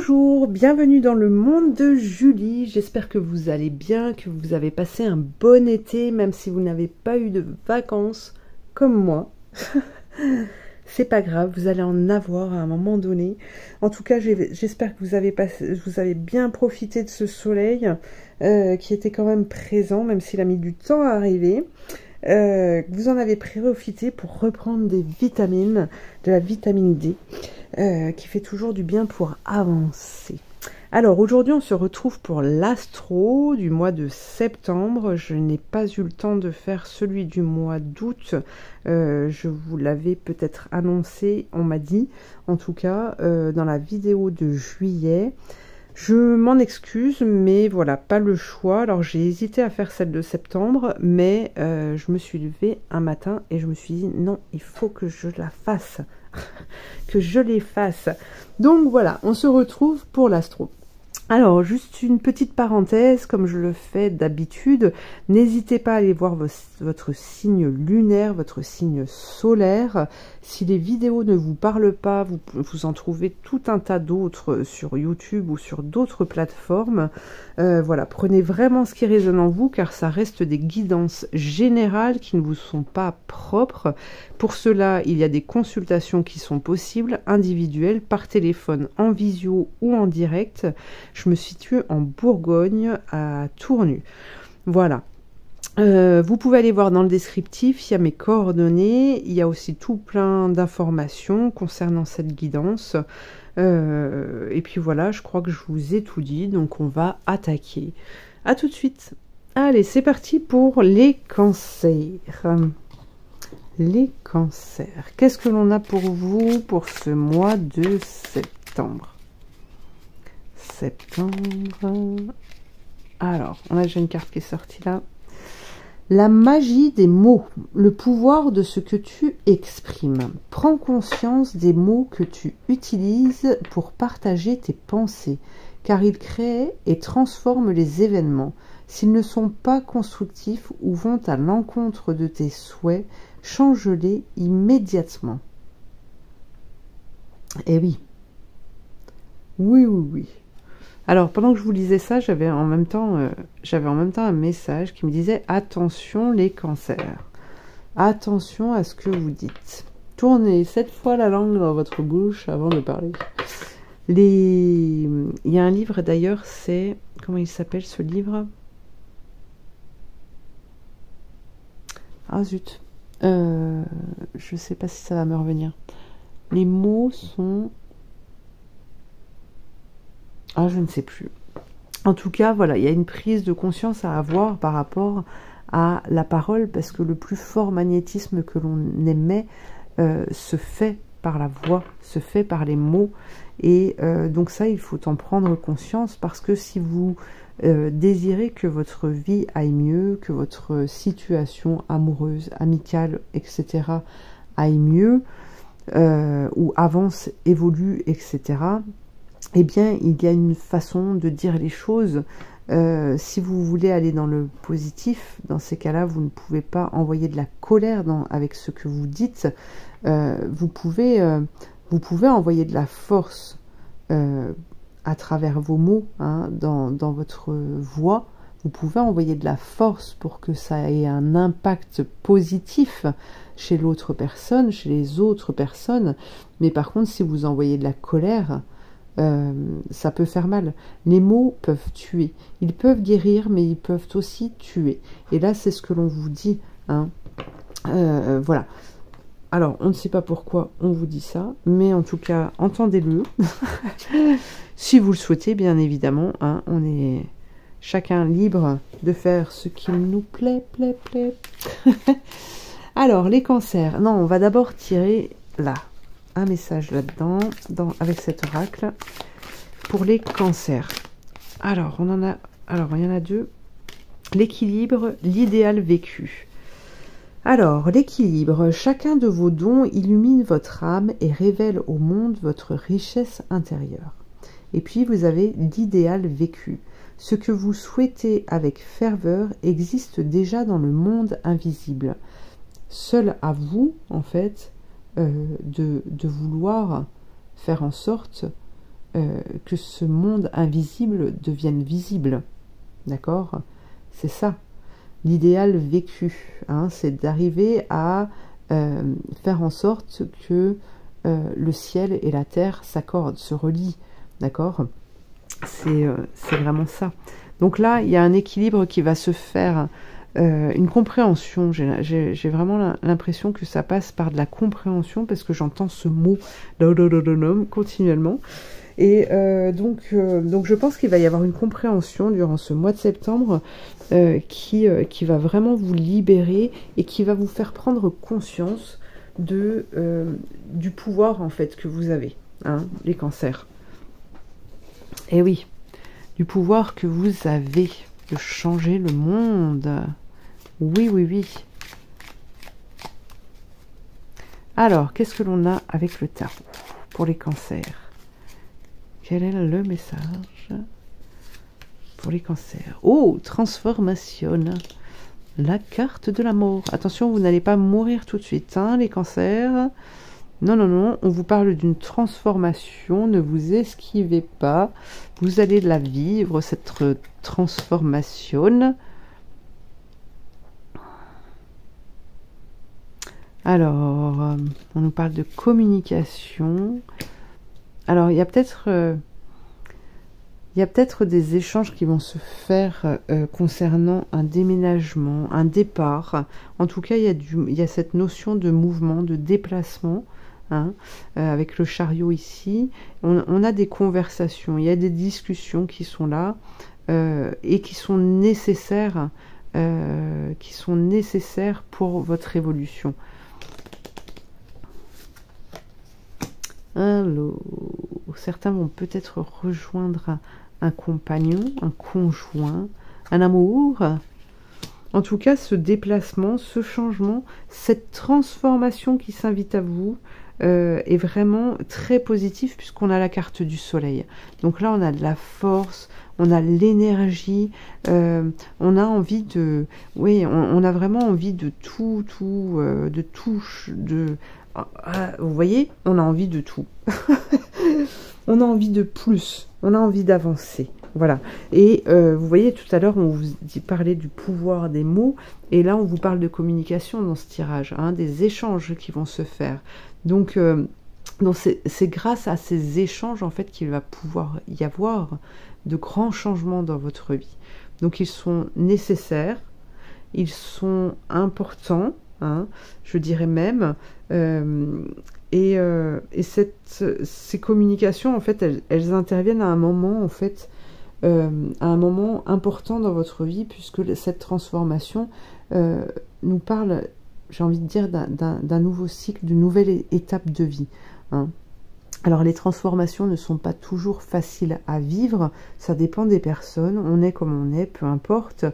Bonjour, bienvenue dans le monde de Julie. J'espère que vous allez bien, que vous avez passé un bon été, même si vous n'avez pas eu de vacances comme moi. C'est pas grave, vous allez en avoir à un moment donné. En tout cas, j'espère que vous avez bien profité de ce soleil qui était quand même présent, même s'il a mis du temps à arriver. Vous en avez profité pour reprendre des vitamines, de la vitamine D, qui fait toujours du bien pour avancer. Alors aujourd'hui on se retrouve pour l'astro du mois de septembre. Je n'ai pas eu le temps de faire celui du mois d'août. Je vous l'avais peut-être annoncé, on m'a dit, en tout cas dans la vidéo de juillet. Je m'en excuse, mais voilà, pas le choix. Alors j'ai hésité à faire celle de septembre, mais je me suis levée un matin et je me suis dit non, il faut que je la fasse, que je les fasse. Donc voilà, on se retrouve pour l'astro. Alors, juste une petite parenthèse, comme je le fais d'habitude, n'hésitez pas à aller voir votre signe lunaire, votre signe solaire. Si les vidéos ne vous parlent pas, vous en trouvez tout un tas d'autres sur YouTube ou sur d'autres plateformes. Voilà, prenez vraiment ce qui résonne en vous, car ça reste des guidances générales qui ne vous sont pas propres. Pour cela, il y a des consultations qui sont possibles, individuelles, par téléphone, en visio ou en direct. Je me situe en Bourgogne, à Tournu. Voilà. Vous pouvez aller voir dans le descriptif, il y a mes coordonnées, il y a aussi tout plein d'informations concernant cette guidance. Et puis voilà, je crois que je vous ai tout dit, donc on va attaquer. À tout de suite. Allez, c'est parti pour les cancers. Les cancers. Qu'est-ce que l'on a pour vous pour ce mois de septembre? Alors, on a déjà une carte qui est sortie là. La magie des mots, le pouvoir de ce que tu exprimes. Prends conscience des mots que tu utilises pour partager tes pensées, car ils créent et transforment les événements. S'ils ne sont pas constructifs ou vont à l'encontre de tes souhaits, change-les immédiatement. Eh oui. Oui, oui, oui. Alors, pendant que je vous lisais ça, j'avais en même temps un message qui me disait « Attention les cancers, attention à ce que vous dites. Tournez 7 fois la langue dans votre bouche avant de parler. » Il y a un livre d'ailleurs, c'est... Comment il s'appelle ce livre? Ah zut, je sais pas si ça va me revenir. Les mots sont... Ah, je ne sais plus. En tout cas, voilà, il y a une prise de conscience à avoir par rapport à la parole, parce que le plus fort magnétisme que l'on émet se fait par la voix, se fait par les mots. Et donc ça, il faut en prendre conscience, parce que si vous désirez que votre vie aille mieux, que votre situation amoureuse, amicale, etc. aille mieux, ou avance, évolue, etc., eh bien, il y a une façon de dire les choses. Si vous voulez aller dans le positif, dans ces cas-là, vous ne pouvez pas envoyer de la colère avec ce que vous dites. Vous pouvez envoyer de la force à travers vos mots, hein, dans votre voix. Vous pouvez envoyer de la force pour que ça ait un impact positif chez l'autre personne, chez les autres personnes. Mais par contre, si vous envoyez de la colère, ça peut faire mal. Les mots peuvent tuer. Ils peuvent guérir, mais ils peuvent aussi tuer. Et là, c'est ce que l'on vous dit, hein. Voilà. Alors, on ne sait pas pourquoi on vous dit ça, mais en tout cas, entendez-le. Si vous le souhaitez, bien évidemment, hein, on est chacun libre de faire ce qu'il nous plaît. Alors, les cancers. Non, on va d'abord tirer là. Un message là-dedans, avec cet oracle, pour les cancers. Alors, il y en a deux. L'équilibre, l'idéal vécu. Alors, l'équilibre, chacun de vos dons illumine votre âme et révèle au monde votre richesse intérieure. Et puis, vous avez l'idéal vécu. Ce que vous souhaitez avec ferveur existe déjà dans le monde invisible. Seul à vous, en fait, de vouloir faire en sorte que ce monde invisible devienne visible. D'accord? C'est ça. L'idéal vécu, hein, c'est d'arriver à faire en sorte que le ciel et la terre s'accordent, se relient. D'accord? C'est vraiment ça. Donc là, il y a un équilibre qui va se faire, une compréhension. J'ai vraiment l'impression que ça passe par de la compréhension parce que j'entends ce mot continuellement. Et donc je pense qu'il va y avoir une compréhension durant ce mois de septembre qui va vraiment vous libérer et qui va vous faire prendre conscience du pouvoir en fait que vous avez, hein, les cancers. Et oui, du pouvoir que vous avez de changer le monde. Oui, oui, oui. Alors, qu'est-ce que l'on a avec le tarot pour les cancers? Quel est le message pour les cancers? Oh, transformation. La carte de la mort. Attention, vous n'allez pas mourir tout de suite, hein, les cancers. Non, non, non, on vous parle d'une transformation. Ne vous esquivez pas. Vous allez la vivre, cette transformation. Alors, on nous parle de communication. Alors, il y a peut-être des échanges qui vont se faire concernant un déménagement, un départ. En tout cas, il y a cette notion de mouvement, de déplacement, hein, avec le chariot ici. On a des conversations, il y a des discussions qui sont là et qui sont nécessaires pour votre évolution. Alors, certains vont peut-être rejoindre un compagnon, un conjoint, un amour. En tout cas, ce déplacement, ce changement, cette transformation qui s'invite à vous est vraiment très positif puisqu'on a la carte du soleil. Donc là, on a de la force, on a l'énergie, on a envie de... Oui, on a vraiment envie de tout, vous voyez, on a envie de tout. On a envie de plus, on a envie d'avancer. Voilà. Et vous voyez, tout à l'heure, on vous parlait du pouvoir des mots. Et là, on vous parle de communication dans ce tirage, hein, des échanges qui vont se faire. Donc c'est grâce à ces échanges, en fait, qu'il va pouvoir y avoir de grands changements dans votre vie. Donc, ils sont nécessaires, ils sont importants, hein, je dirais même. Et ces communications, en fait, elles interviennent à un moment, en fait, à un moment important dans votre vie, puisque cette transformation nous parle, j'ai envie de dire, d'un nouveau cycle, d'une nouvelle étape de vie, hein. Alors, les transformations ne sont pas toujours faciles à vivre, ça dépend des personnes, on est comme on est, peu importe.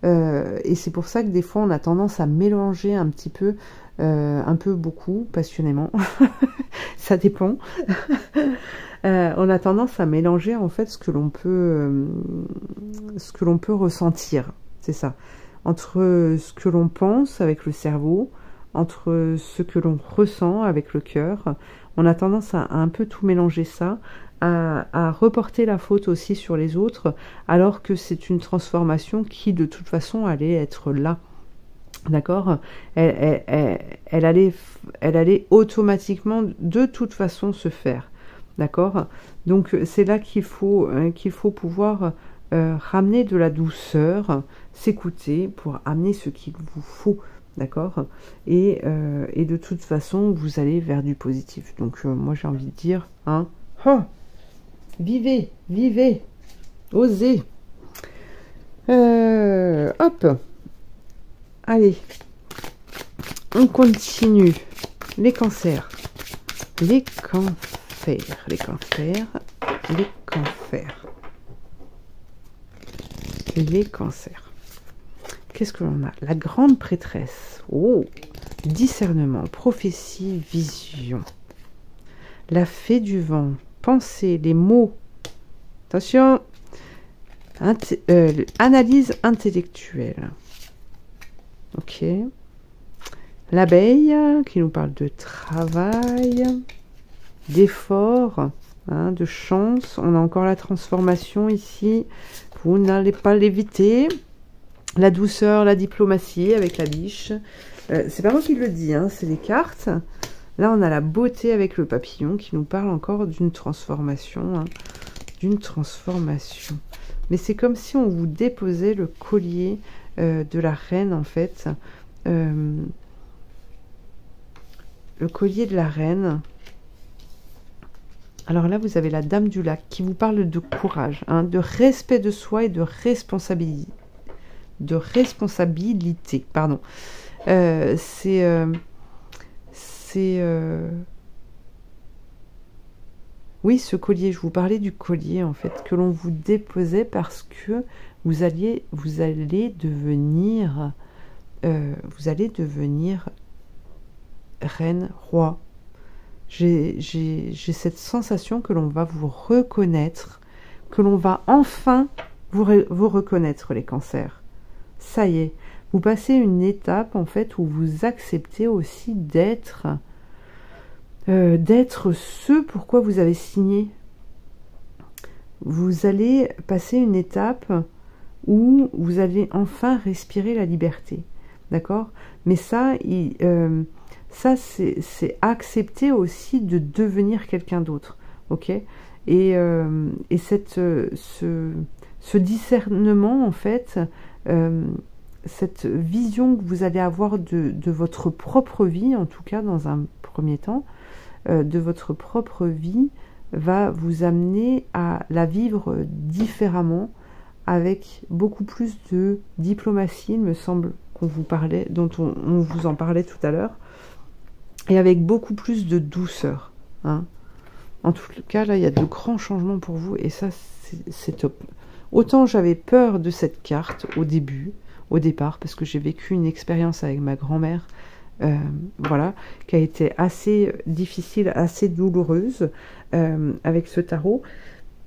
Et c'est pour ça que des fois, on a tendance à mélanger un petit peu, un peu beaucoup, passionnément. Ça dépend. On a tendance à mélanger, en fait, ce que l'on peut ressentir. C'est ça. Entre ce que l'on pense avec le cerveau, entre ce que l'on ressent avec le cœur. On a tendance à un peu tout mélanger ça, à reporter la faute aussi sur les autres, alors que c'est une transformation qui, de toute façon, allait être là. D'accord? Elle allait automatiquement, de toute façon, se faire. D'accord? Donc, c'est là qu'il faut pouvoir ramener de la douceur, s'écouter pour amener ce qu'il vous faut. D'accord? Et de toute façon, vous allez vers du positif. Donc, moi, j'ai envie de dire, hein, oh, vivez, vivez, osez. Hop. Allez, on continue. Les cancers. Les cancers. Les cancers. Les cancers. Les cancers. Qu'est-ce que l'on a? La grande prêtresse. Oh, discernement, prophétie, vision. La fée du vent. Pensée, les mots. Attention. Analyse intellectuelle. Ok. L'abeille qui nous parle de travail, d'effort, hein, de chance. On a encore la transformation ici. Vous n'allez pas l'éviter. La douceur, la diplomatie avec la biche. C'est pas moi qui le dis, hein, c'est les cartes. Là, on a la beauté avec le papillon qui nous parle encore d'une transformation. Hein, d'une transformation. Mais c'est comme si on vous déposait le collier de la reine, en fait. Le collier de la reine. Alors là, vous avez la dame du lac qui vous parle de courage, hein, de respect de soi et de responsabilité. Pardon. Oui, ce collier, je vous parlais du collier, en fait, que l'on vous déposait parce que vous allez devenir reine, roi. J'ai cette sensation que l'on va vous reconnaître, que l'on va enfin vous reconnaître, les cancers. Ça y est, vous passez une étape, en fait, où vous acceptez aussi d'être ce pourquoi vous avez signé. Vous allez passer une étape où vous allez enfin respirer la liberté, d'accord? Mais ça, c'est accepter aussi de devenir quelqu'un d'autre, ok? Et ce discernement, en fait, cette vision que vous allez avoir de votre propre vie, en tout cas dans un premier temps, de votre propre vie, va vous amener à la vivre différemment, avec beaucoup plus de diplomatie, il me semble qu'on vous parlait, dont on vous en parlait tout à l'heure, et avec beaucoup plus de douceur. Hein. En tout cas, là, il y a de grands changements pour vous, et ça, c'est top. Autant j'avais peur de cette carte au départ, parce que j'ai vécu une expérience avec ma grand-mère, voilà, qui a été assez difficile, assez douloureuse avec ce tarot.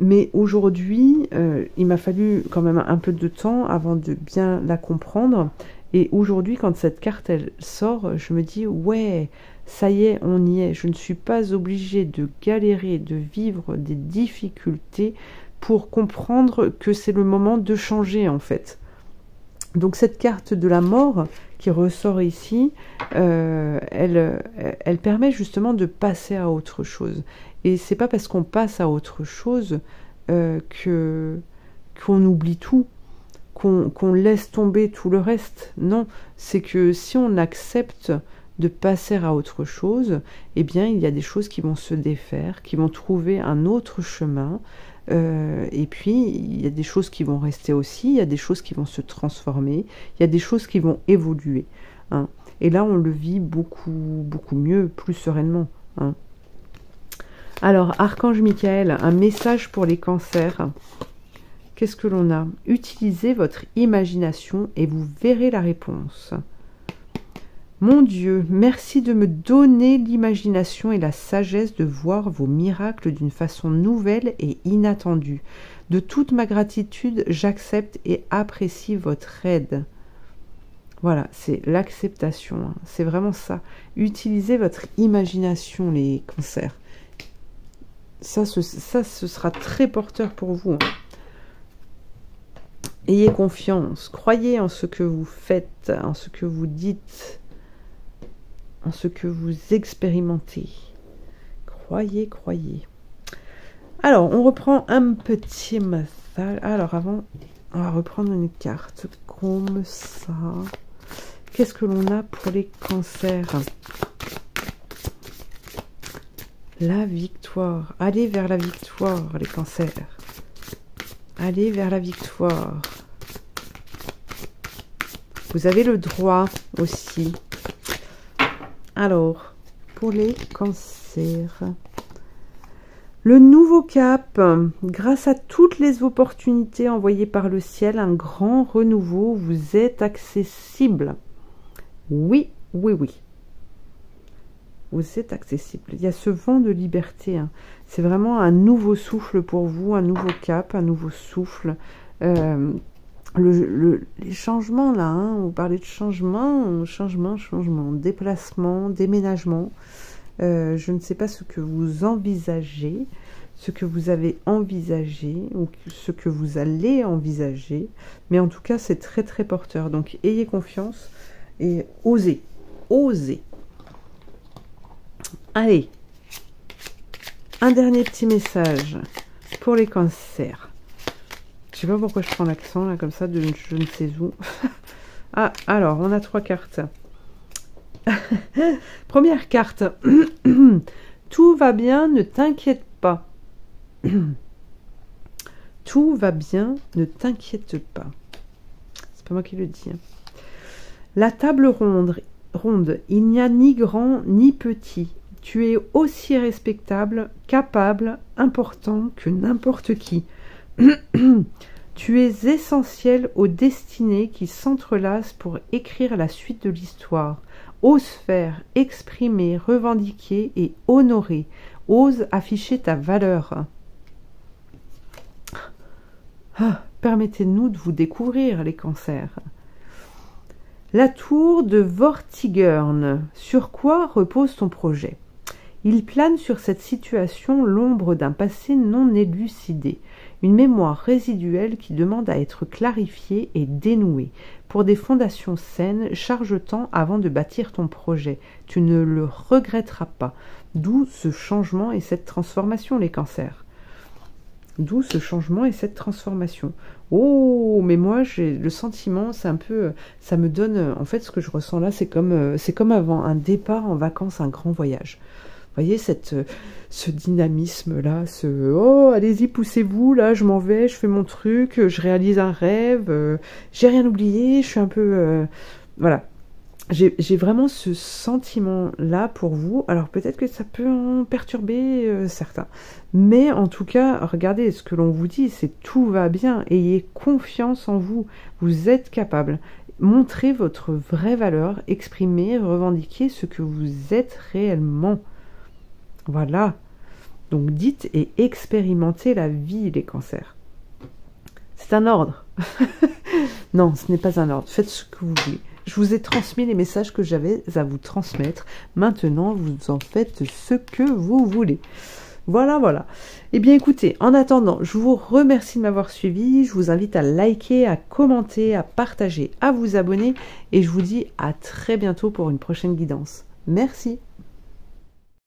Mais aujourd'hui, il m'a fallu quand même un peu de temps avant de bien la comprendre. Et aujourd'hui, quand cette carte, elle sort, je me dis, ouais, ça y est, on y est. Je ne suis pas obligée de galérer, de vivre des difficultés pour comprendre que c'est le moment de changer, en fait. Donc cette carte de la mort qui ressort ici, elle permet justement de passer à autre chose. Et c'est pas parce qu'on passe à autre chose qu'on oublie tout, qu'on laisse tomber tout le reste. Non, c'est que si on accepte de passer à autre chose, eh bien il y a des choses qui vont se défaire, qui vont trouver un autre chemin. Et puis il y a des choses qui vont rester aussi, il y a des choses qui vont se transformer, il y a des choses qui vont évoluer. Hein. Et là on le vit beaucoup mieux, plus sereinement. Hein. Alors, Archange Michael, un message pour les cancers. Qu'est-ce que l'on a? Utilisez votre imagination et vous verrez la réponse. Mon Dieu, merci de me donner l'imagination et la sagesse de voir vos miracles d'une façon nouvelle et inattendue. De toute ma gratitude, j'accepte et apprécie votre aide. Voilà, c'est l'acceptation. Hein. C'est vraiment ça. Utilisez votre imagination, les cancers. Ça, ce sera très porteur pour vous. Hein. Ayez confiance. Croyez en ce que vous faites, en ce que vous dites, en ce que vous expérimentez. Croyez, croyez. Alors, on reprend un petit massage. Alors, avant, on va reprendre une carte comme ça. Qu'est-ce que l'on a pour les cancers? La victoire. Allez vers la victoire, les cancers. Allez vers la victoire. Vous avez le droit aussi. Alors, pour les cancers, le nouveau cap, grâce à toutes les opportunités envoyées par le ciel, un grand renouveau, vous êtes accessible. Oui, oui, oui. Vous êtes accessible. Il y a ce vent de liberté. Hein. C'est vraiment un nouveau souffle pour vous, un nouveau cap, un nouveau souffle. Les changements là, hein, vous parlez de changement, déplacement, déménagement. Je ne sais pas ce que vous envisagez, ce que vous avez envisagé ou ce que vous allez envisager. Mais en tout cas, c'est très très porteur. Donc, ayez confiance et osez. Osez. Allez. Un dernier petit message pour les cancers. Je sais pas pourquoi je prends l'accent là comme ça de je ne sais où. Ah, alors, on a 3 cartes. Première carte. Tout va bien, ne t'inquiète pas. Tout va bien, ne t'inquiète pas. C'est pas moi qui le dis. Hein. La table ronde, il n'y a ni grand ni petit. Tu es aussi respectable, capable, important que n'importe qui. Tu es essentiel aux destinées qui s'entrelacent pour écrire la suite de l'histoire. Ose faire, exprimer, revendiquer et honorer. Ose afficher ta valeur. Permettez-nous de vous découvrir, les cancers. La tour de Vortigern. Sur quoi repose ton projet? Il plane sur cette situation l'ombre d'un passé non élucidé, une mémoire résiduelle qui demande à être clarifiée et dénouée. Pour des fondations saines, charge-t'en avant de bâtir ton projet. Tu ne le regretteras pas. D'où ce changement et cette transformation, les cancers. D'où ce changement et cette transformation. Oh, mais moi, j'ai le sentiment, c'est un peu... Ça me donne... En fait, ce que je ressens là, c'est comme avant un départ en vacances, un grand voyage. Vous voyez, ce dynamisme-là, oh, allez-y, poussez-vous, là, je m'en vais, je fais mon truc, je réalise un rêve, j'ai rien oublié, je suis un peu... voilà. J'ai vraiment ce sentiment-là pour vous. Alors, peut-être que ça peut en perturber certains. Mais en tout cas, regardez, ce que l'on vous dit, c'est tout va bien. Ayez confiance en vous. Vous êtes capable. Montrez votre vraie valeur, exprimez, revendiquez ce que vous êtes réellement. Voilà. Donc dites et expérimentez la vie, les cancers. C'est un ordre. Non, ce n'est pas un ordre. Faites ce que vous voulez. Je vous ai transmis les messages que j'avais à vous transmettre. Maintenant, vous en faites ce que vous voulez. Voilà, voilà. Eh bien, écoutez, en attendant, je vous remercie de m'avoir suivi. Je vous invite à liker, à commenter, à partager, à vous abonner. Et je vous dis à très bientôt pour une prochaine guidance. Merci.